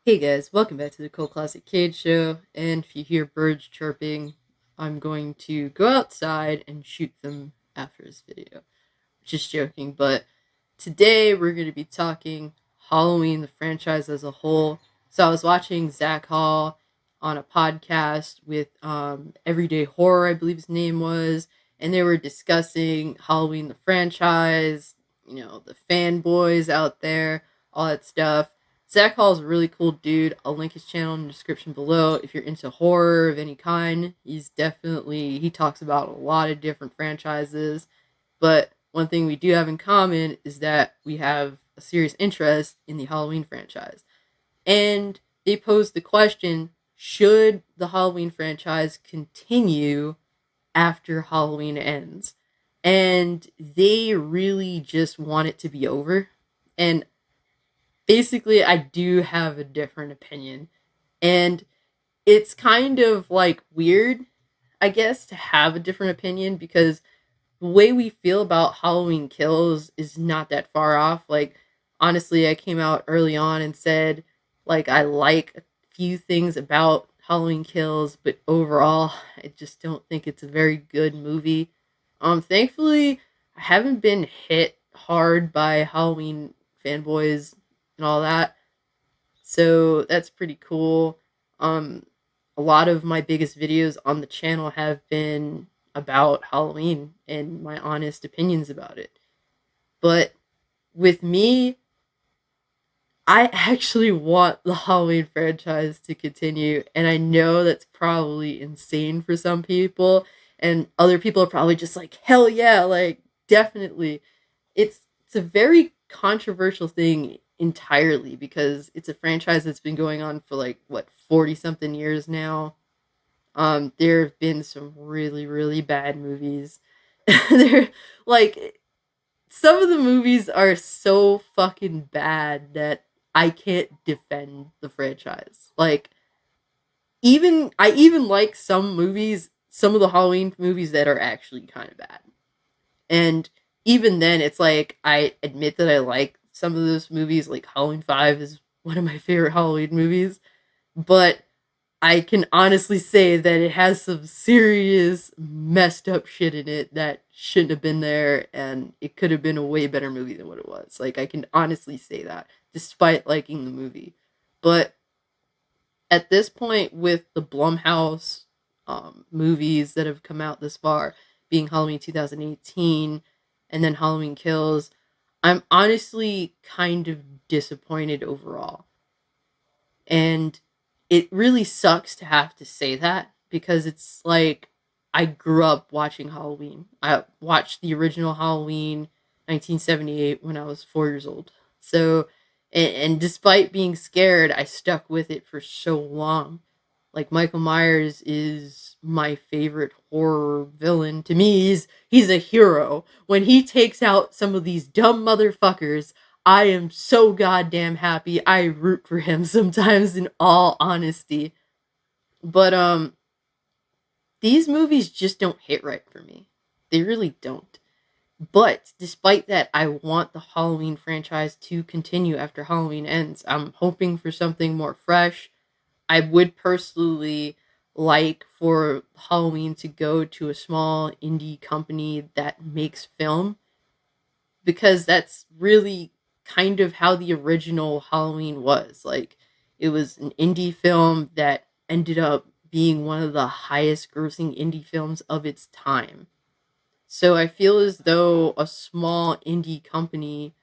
Hey guys, welcome back to the Cult Classic Cage Show. And if you hear birds chirping, I'm going to go outside and shoot them after this video. Just joking, but today we're going to be talking Halloween, the franchise as a whole. So I was watching Zach Hall on a podcast with Everyday Horror, I believe his name was, and they were discussing Halloween, the franchise, the fanboys out there, all that stuff. Zach Hall is a really cool dude. I'll link his channel in the description below. If you're into horror of any kind, he talks about a lot of different franchises. But one thing we do have in common is that we have a serious interest in the Halloween franchise. And they posed the question, should the Halloween franchise continue after Halloween ends? And they really just want it to be over. And basically, I do have a different opinion. And it's kind of like weird, I guess, to have a different opinion because the way we feel about Halloween Kills is not that far off. Like, honestly, I came out early on and said, like, I like a few things about Halloween Kills, but overall, I just don't think it's a very good movie. Thankfully, I haven't been hit hard by Halloween fanboys and all that, so that's pretty cool. Um, a lot of my biggest videos on the channel have been about Halloween and my honest opinions about it. But with me, I actually want the Halloween franchise to continue, and I know that's probably insane for some people, and other people are probably just like, hell yeah, like definitely. It's a very controversial thing entirely because it's a franchise that's been going on for like what 40 something years now. There have been some really, really bad movies. They're like some of the movies are so fucking bad that I can't defend the franchise. Like I even like some of the Halloween movies that are actually kind of bad. And even then it's like I admit that I like some of those movies, like Halloween 5 is one of my favorite Halloween movies, but I can honestly say that it has some serious messed up shit in it that shouldn't have been there, and it could have been a way better movie than what it was. Like, I can honestly say that, despite liking the movie. But at this point, with the Blumhouse movies that have come out this far, being Halloween 2018 and then Halloween Kills, I'm honestly kind of disappointed overall. And it really sucks to have to say that because it's like I grew up watching Halloween. I watched the original Halloween 1978 when I was 4 years old. So and despite being scared, I stuck with it for so long. Like Michael Myers is my favorite horror villain. To me, he's a hero. When he takes out some of these dumb motherfuckers, I am so goddamn happy. I root for him sometimes in all honesty. But these movies just don't hit right for me. They really don't. But despite that, I want the Halloween franchise to continue after Halloween ends. I'm hoping for something more fresh. I would personally like for Halloween to go to a small indie company that makes film because that's really kind of how the original Halloween was. Like, it was an indie film that ended up being one of the highest grossing indie films of its time. So I feel as though a small indie company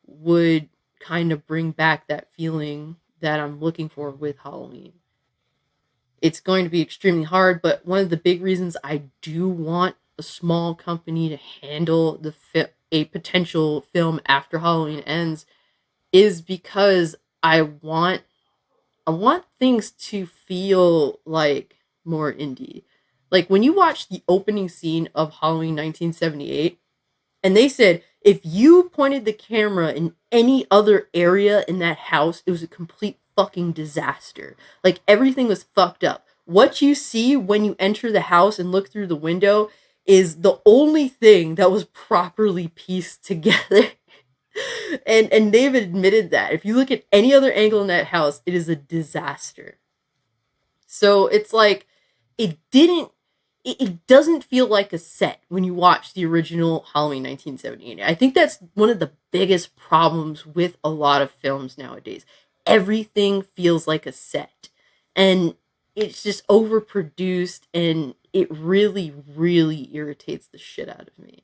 would kind of bring back that feeling that I'm looking for with Halloween. It's going to be extremely hard, but one of the big reasons I do want a small company to handle a potential film after Halloween ends is because I want things to feel like more indie. Like when you watch the opening scene of Halloween 1978, and they said if you pointed the camera in any other area in that house, it was a complete fucking disaster. Like everything was fucked up. What you see when you enter the house and look through the window is the only thing that was properly pieced together. And they've admitted that. If you look at any other angle in that house, it is a disaster. So it's like it didn't it doesn't feel like a set when you watch the original Halloween 1978. I think that's one of the biggest problems with a lot of films nowadays. Everything feels like a set. And it's just overproduced and it really, really irritates the shit out of me.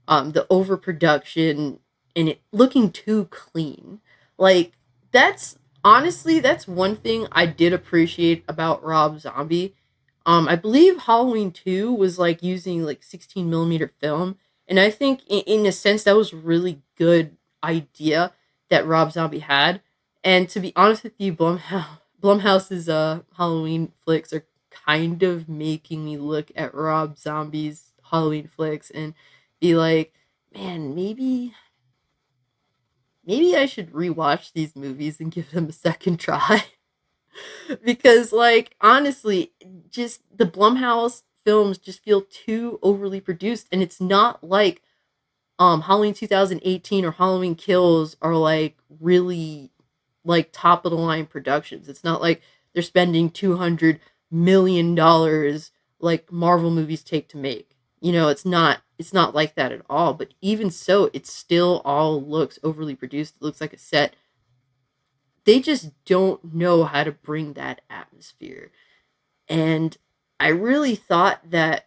The overproduction and it looking too clean. Like that's honestly that's one thing I did appreciate about Rob Zombie. I believe Halloween 2 was like using like 16 millimeter film, and I think in a sense that was a really good idea that Rob Zombie had. And to be honest with you, Blumhouse's Halloween flicks are kind of making me look at Rob Zombie's Halloween flicks and be like, man, maybe I should rewatch these movies and give them a second try. Because like honestly, just the Blumhouse films just feel too overly produced and it's not like Halloween 2018 or Halloween Kills are like really like top of the line productions. It's not like they're spending $200 million like Marvel movies take to make. It's not like that at all, but even so it still all looks overly produced. It looks like a set. They just don't know how to bring that atmosphere. And I really thought that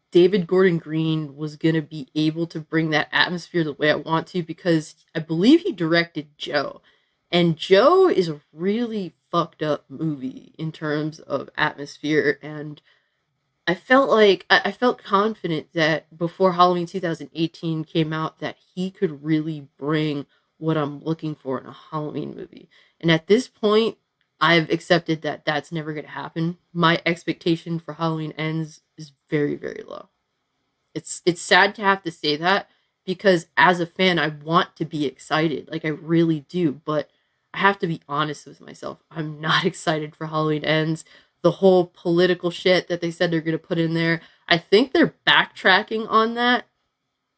David Gordon Green was going to be able to bring that atmosphere the way I want to because I believe he directed Joe. And Joe is a really fucked up movie in terms of atmosphere. And I felt confident that before Halloween 2018 came out that he could really bring what I'm looking for in a Halloween movie. And at this point, I've accepted that that's never going to happen. My expectation for Halloween Ends is very very low. It's sad to have to say that because as a fan I want to be excited. Like I really do, but I have to be honest with myself. I'm not excited for Halloween Ends. The whole political shit that they said they're going to put in there, I think they're backtracking on that,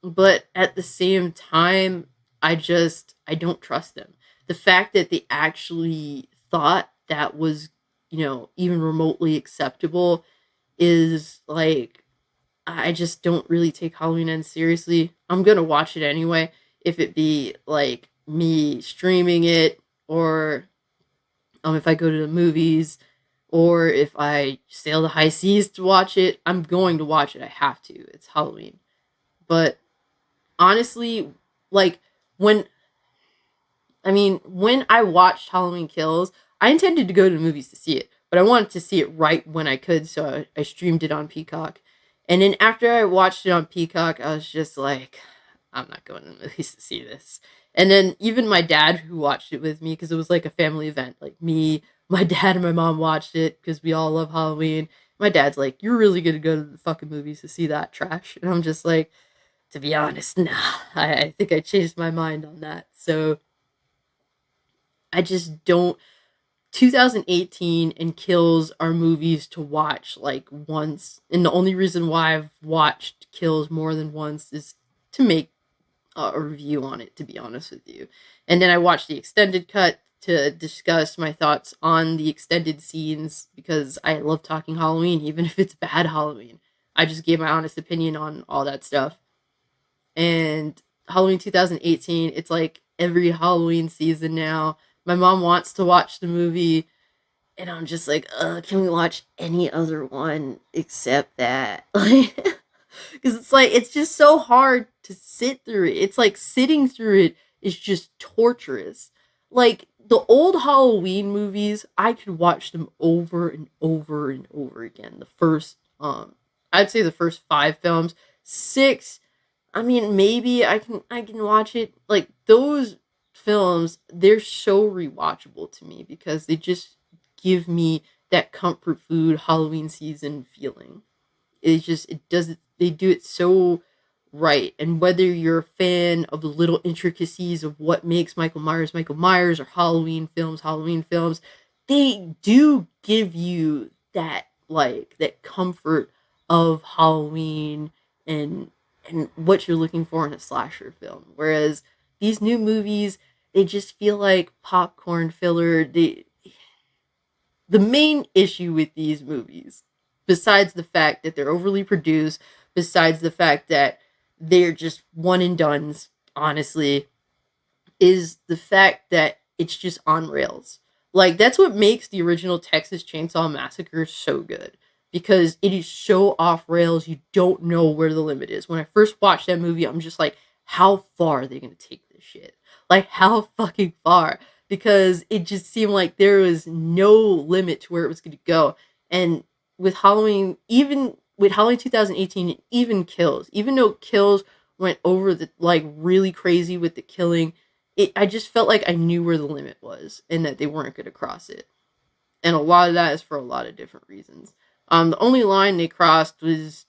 but at the same time I don't trust them. The fact that they actually thought that was, even remotely acceptable is like I just don't really take Halloween Ends seriously. I'm gonna watch it anyway, if it be like me streaming it, or if I go to the movies, or if I sail the high seas to watch it. I'm going to watch it. I have to. It's Halloween. But honestly, like when when I watched Halloween Kills, I intended to go to the movies to see it, but I wanted to see it right when I could, so I streamed it on Peacock. And then after I watched it on Peacock, I was just like, I'm not going to the movies to see this. And then even my dad, who watched it with me, because it was like a family event, like me, my dad, and my mom watched it because we all love Halloween. My dad's like, "You're really gonna go to the fucking movies to see that trash?" And I'm just like, to be honest, nah. I think I changed my mind on that. So I just don't. 2018 and Kills are movies to watch like once, and the only reason why I've watched Kills more than once is to make a review on it. To be honest with you, and then I watched the extended cut to discuss my thoughts on the extended scenes because I love talking Halloween, even if it's bad Halloween. I just gave my honest opinion on all that stuff. And Halloween 2018, it's like every Halloween season now. My mom wants to watch the movie, and I'm just like, can we watch any other one except that? Like, because it's like, it's just so hard to sit through it. It's like sitting through it is just torturous. Like, the old Halloween movies, I could watch them over and over and over again. I'd say the first five films. Six, I mean, maybe I can watch it. Like those films, they're so rewatchable to me because they just give me that comfort food Halloween season feeling. It does it they do it so right. And whether you're a fan of the little intricacies of what makes Michael Myers, or Halloween films, they do give you that comfort of Halloween and what you're looking for in a slasher film. Whereas these new movies, they just feel like popcorn filler. The main issue with these movies, besides the fact that they're overly produced, besides the fact that they're just one and dones, honestly, is the fact that it's just on rails. Like, that's what makes the original Texas Chainsaw Massacre so good, because it is so off rails. You don't know where the limit is. When I first watched that movie, I'm just like, how far are they going to take this shit? Like, how fucking far? Because it just seemed like there was no limit to where it was going to go. And with Halloween, even with Halloween 2018, even Kills, even though Kills went over the like really crazy with the killing, I just felt like I knew where the limit was and that they weren't going to cross it. And a lot of that is for a lot of different reasons. The only line they crossed was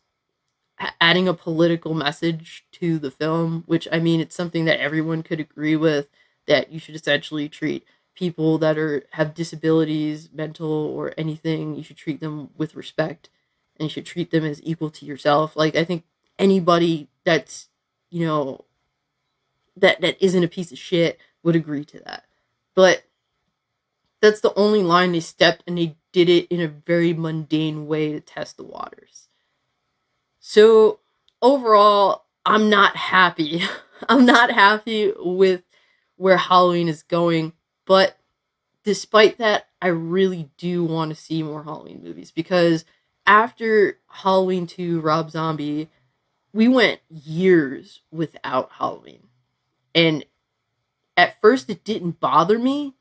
adding a political message to the film, which, I mean, it's something that everyone could agree with, that you should essentially treat people that have disabilities, mental or anything, you should treat them with respect, and you should treat them as equal to yourself. Like, I think anybody that's, you know, that isn't a piece of shit would agree to that. But that's the only line they stepped, and they did it in a very mundane way to test the waters. So overall, I'm not happy. I'm not happy with where Halloween is going, but despite that, I really do want to see more Halloween movies, because after Halloween 2 Rob Zombie, we went years without Halloween. And at first it didn't bother me,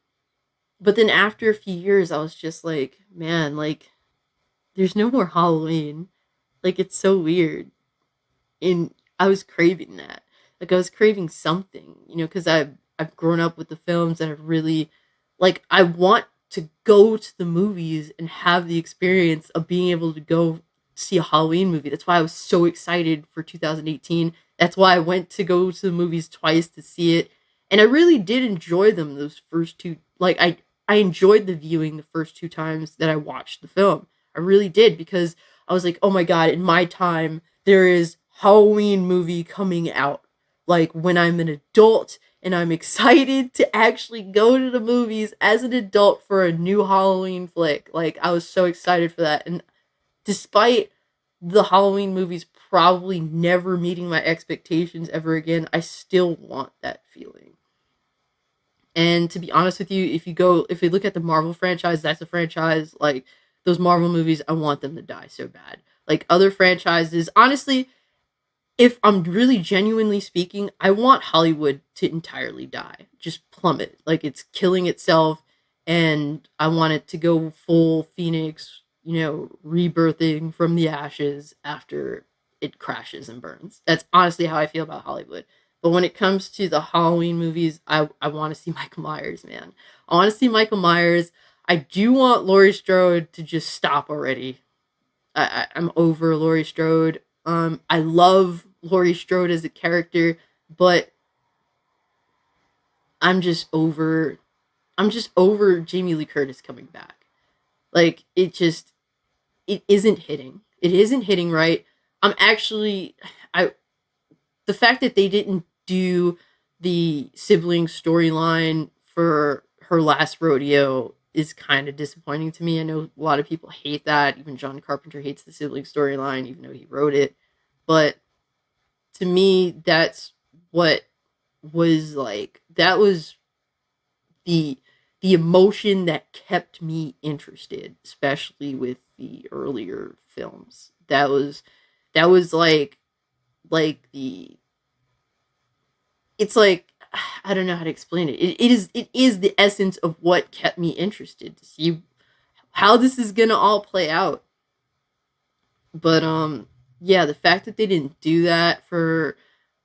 but then after a few years I was just like, man, like, there's no more Halloween. Like, it's so weird. And I was craving that. Like, I was craving something, because I've grown up with the films, and I've really, like, I want to go to the movies and have the experience of being able to go see a Halloween movie. That's why I was so excited for 2018. That's why I went to go to the movies twice to see it. And I really did enjoy them those first two. Like, I enjoyed the viewing the first two times that I watched the film. I really did, because I was like, oh my god, in my time, there is Halloween movie coming out. Like, when I'm an adult and I'm excited to actually go to the movies as an adult for a new Halloween flick. Like, I was so excited for that. And despite the Halloween movies probably never meeting my expectations ever again, I still want that feeling. And to be honest with you, if you look at the Marvel franchise, that's a franchise, like, those Marvel movies, I want them to die so bad. Like, other franchises, honestly, if I'm really genuinely speaking, I want Hollywood to entirely die. Just plummet. Like, it's killing itself, and I want it to go full Phoenix, rebirthing from the ashes after it crashes and burns. That's honestly how I feel about Hollywood. But when it comes to the Halloween movies, I want to see Michael Myers, man. I want to see Michael Myers. I do want Laurie Strode to just stop already. I'm over Laurie Strode. I love Laurie Strode as a character, but I'm just over. I'm just over Jamie Lee Curtis coming back. Like, it isn't hitting. It isn't hitting right. I'm actually I the fact that they didn't do the sibling storyline for her last rodeo is kind of disappointing to me. I know a lot of people hate that. Even John Carpenter hates the sibling storyline, even though he wrote it. But to me, that's what was like. That was the the emotion that kept me interested, especially with the earlier films. That was like the it's like, I don't know how to explain it. It is the essence of what kept me interested to see how this is gonna all play out. But yeah, the fact that they didn't do that for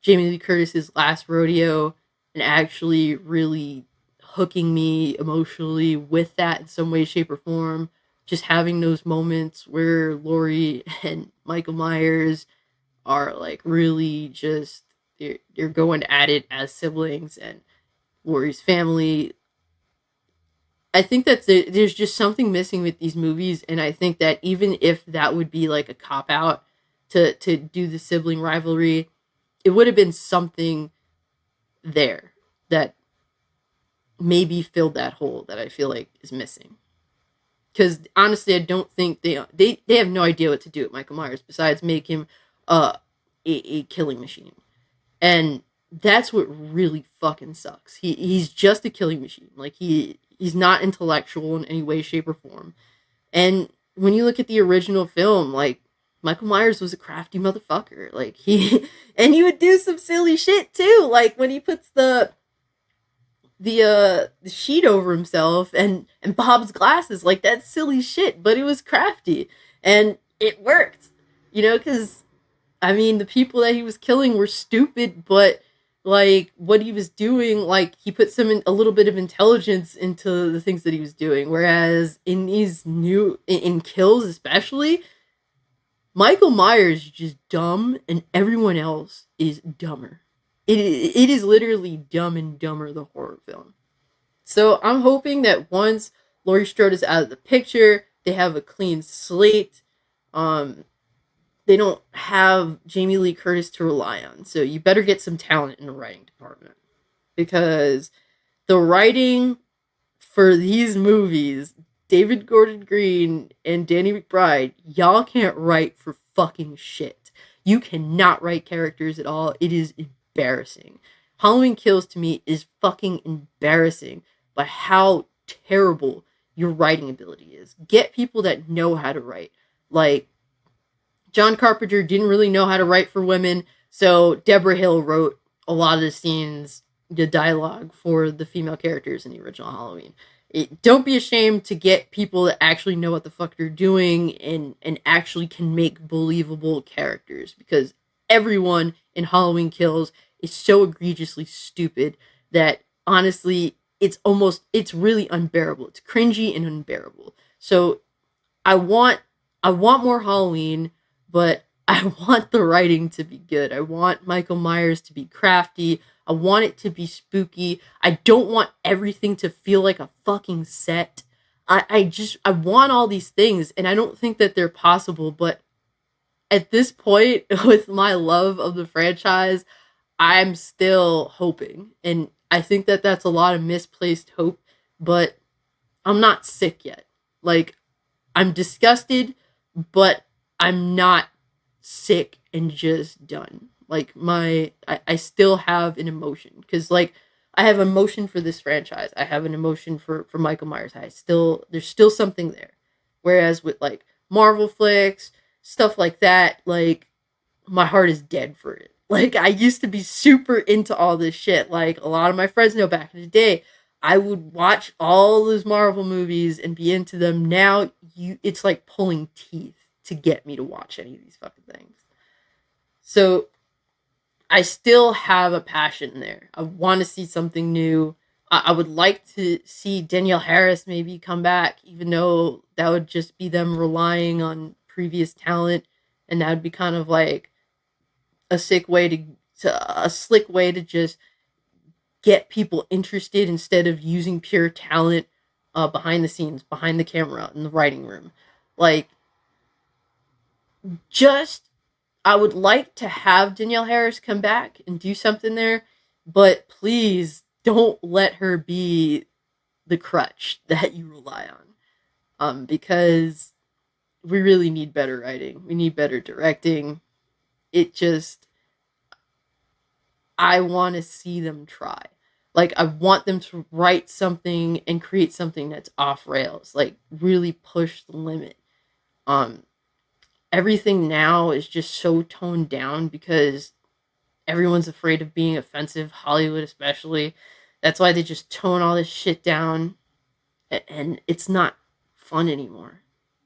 Jamie Lee Curtis's last rodeo and actually really hooking me emotionally with that in some way, shape, or form, just having those moments where Laurie and Michael Myers are like really just they're going at it as siblings, and Laurie's family. I think that there's just something missing with these movies, and I think that even if that would be like a cop out to do the sibling rivalry, it would have been something there. that maybe filled that hole that I feel like is missing. Because honestly, I don't think they have no idea what to do with Michael Myers besides make him a killing machine, and that's what really fucking sucks. He's just a killing machine. Like he's not intellectual in any way, shape, or form. And when you look at the original film, like Michael Myers was a crafty motherfucker. Like and he would do some silly shit too. Like when he puts the sheet over himself and Bob's glasses, like that's silly shit, but it was crafty and it worked. You know, because I mean the people that he was killing were stupid, but like what he was doing, like he put a little bit of intelligence into the things that he was doing. Whereas in these in kills especially, Michael Myers is just dumb and everyone else is dumber. It is literally Dumb and Dumber, the horror film. So I'm hoping that once Laurie Strode is out of the picture, they have a clean slate. Um, they don't have Jamie Lee Curtis to rely on. So you better get some talent in the writing department, because the writing for these movies, David Gordon Green and Danny McBride, y'all can't write for fucking shit. You cannot write characters at all. It is embarrassing. Halloween Kills to me is fucking embarrassing by how terrible your writing ability is. Get people that know how to write. Like, John Carpenter didn't really know how to write for women, so Deborah Hill wrote a lot of the scenes, the dialogue for the female characters in the original Halloween. Don't be ashamed to get people that actually know what the fuck they're doing and actually can make believable characters, because everyone in Halloween Kills is so egregiously stupid that honestly it's really unbearable. It's cringy and unbearable. So I want more Halloween, but I want the writing to be good. I want Michael Myers to be crafty. I want it to be spooky. I don't want everything to feel like a fucking set. I want all these things, and I don't think that they're possible, but at this point, with my love of the franchise, I'm still hoping. And I think that that's a lot of misplaced hope, but I'm not sick yet. Like, I'm disgusted, but I'm not sick and just done. Like I still have an emotion, because like I have emotion for this franchise. I have an emotion for Michael Myers. There's still something there. Whereas with like Marvel flicks, stuff like that, like my heart is dead for it. Like I used to be super into all this shit. Like a lot of my friends know back in the day, I would watch all those Marvel movies and be into them. Now it's like pulling teeth to get me to watch any of these fucking things. So I still have a passion there. I want to see something new. I would like to see Danielle Harris maybe come back, even though that would just be them relying on previous talent, and that would be kind of like a sick way a slick way to just get people interested instead of using pure talent behind the scenes, behind the camera, in the writing room. Like, just I would like to have Danielle Harris come back and do something there, but please don't let her be the crutch that you rely on. Because we really need better writing. We need better directing. It just, I want to see them try. Like, I want them to write something and create something that's off rails. Like, really push the limit. Everything now is just so toned down because everyone's afraid of being offensive, Hollywood especially. That's why they just tone all this shit down, and it's not fun anymore.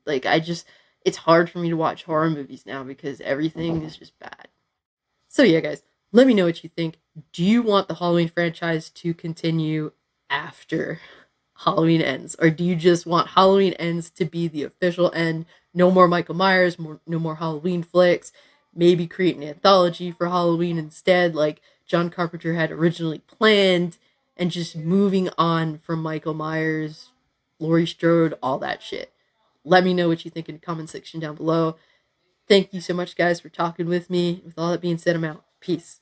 Like, it's hard for me to watch horror movies now because everything is just bad. So yeah, guys, let me know what you think. Do you want the Halloween franchise to continue after Halloween Ends, or do you just want Halloween Ends to be the official end? No more Michael Myers, no more Halloween flicks. Maybe create an anthology for Halloween instead, like John Carpenter had originally planned, and just moving on from Michael Myers, Laurie Strode, all that shit. Let me know what you think in the comment section down below. Thank you so much, guys, for talking with me. With all that being said, I'm out. Peace.